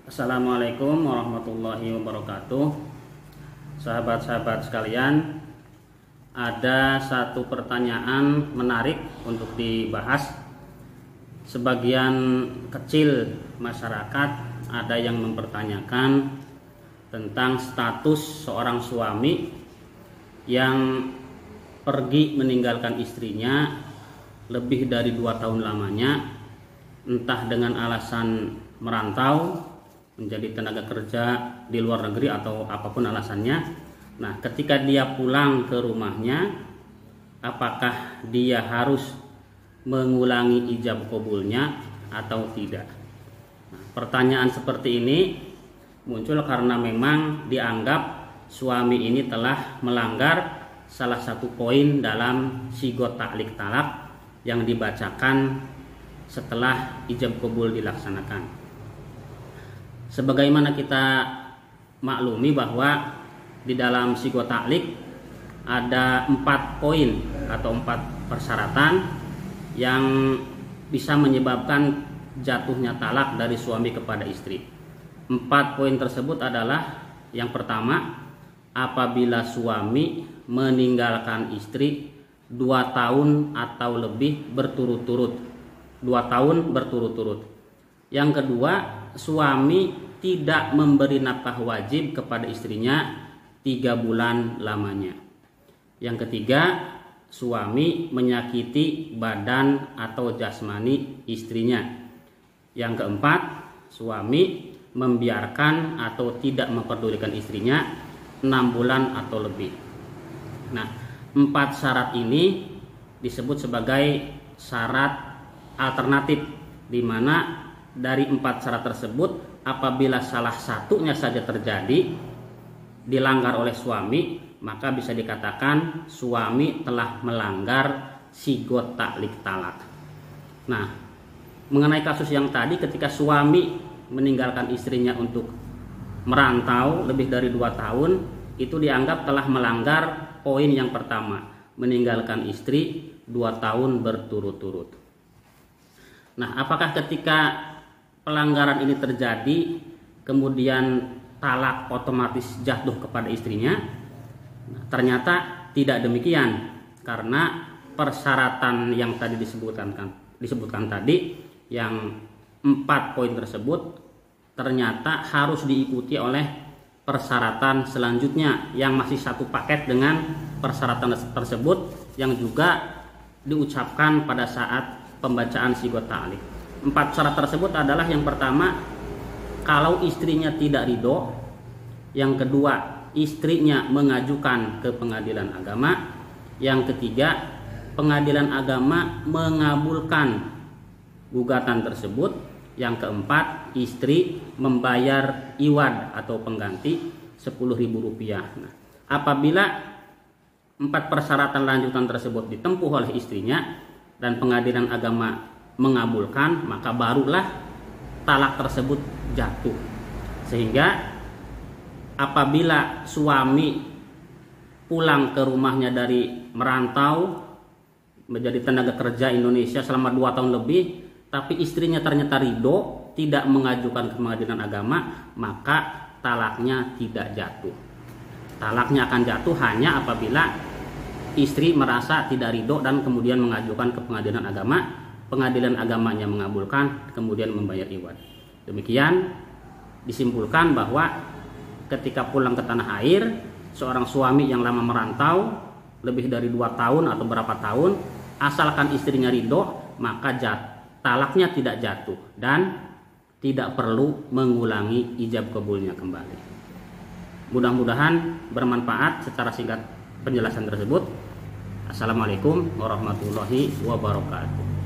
Assalamualaikum warahmatullahi wabarakatuh. Sahabat-sahabat sekalian, ada satu pertanyaan menarik untuk dibahas. Sebagian kecil masyarakat ada yang mempertanyakan tentang status seorang suami yang pergi meninggalkan istrinya lebih dari 2 tahun lamanya, entah dengan alasan merantau, menjadi tenaga kerja di luar negeri atau apapun alasannya. Nah, ketika dia pulang ke rumahnya, apakah dia harus mengulangi ijab qabulnya atau tidak? Nah, pertanyaan seperti ini muncul karena memang dianggap suami ini telah melanggar salah satu poin dalam sigot ta'liq talak yang dibacakan setelah ijab qabul dilaksanakan. Sebagaimana kita maklumi bahwa di dalam sigot ta'liq ada 4 poin atau 4 persyaratan yang bisa menyebabkan jatuhnya talak dari suami kepada istri. 4 poin tersebut adalah: yang pertama, apabila suami meninggalkan istri 2 tahun atau lebih berturut-turut. 2 tahun berturut-turut. Yang kedua, suami tidak memberi nafkah wajib kepada istrinya 3 bulan lamanya. Yang ketiga, suami menyakiti badan atau jasmani istrinya. Yang keempat, suami membiarkan atau tidak memperdulikan istrinya 6 bulan atau lebih. Nah, 4 syarat ini disebut sebagai syarat alternatif, di mana dari 4 syarat tersebut apabila salah satunya saja terjadi dilanggar oleh suami, maka bisa dikatakan suami telah melanggar sigot ta'liq talak. Nah, mengenai kasus yang tadi, ketika suami meninggalkan istrinya untuk merantau lebih dari 2 tahun, itu dianggap telah melanggar poin yang pertama, meninggalkan istri 2 tahun berturut-turut. Nah, apakah ketika pelanggaran ini terjadi kemudian talak otomatis jatuh kepada istrinya? Nah, ternyata tidak demikian, karena persyaratan yang tadi disebutkan tadi, yang 4 poin tersebut ternyata harus diikuti oleh persyaratan selanjutnya yang masih satu paket dengan persyaratan tersebut yang juga diucapkan pada saat pembacaan sigot ta'liq. 4 syarat tersebut adalah: yang pertama, kalau istrinya tidak ridho; yang kedua, istrinya mengajukan ke pengadilan agama; yang ketiga, pengadilan agama mengabulkan gugatan tersebut; yang keempat, istri membayar iwad atau pengganti Rp10.000. Nah, apabila 4 persyaratan lanjutan tersebut ditempuh oleh istrinya dan pengadilan agama mengabulkan, maka barulah talak tersebut jatuh. Sehingga apabila suami pulang ke rumahnya dari merantau menjadi tenaga kerja Indonesia selama 2 tahun lebih, tapi istrinya ternyata ridho, tidak mengajukan ke pengadilan agama, maka talaknya tidak jatuh. Talaknya akan jatuh hanya apabila istri merasa tidak ridho dan kemudian mengajukan ke pengadilan agama, pengadilan agamanya mengabulkan, kemudian membayar iwad. Demikian disimpulkan bahwa ketika pulang ke tanah air, seorang suami yang lama merantau lebih dari 2 tahun atau berapa tahun, asalkan istrinya ridho, maka talaknya tidak jatuh dan tidak perlu mengulangi ijab qabulnya kembali. Mudah-mudahan bermanfaat secara singkat penjelasan tersebut. Assalamualaikum warahmatullahi wabarakatuh.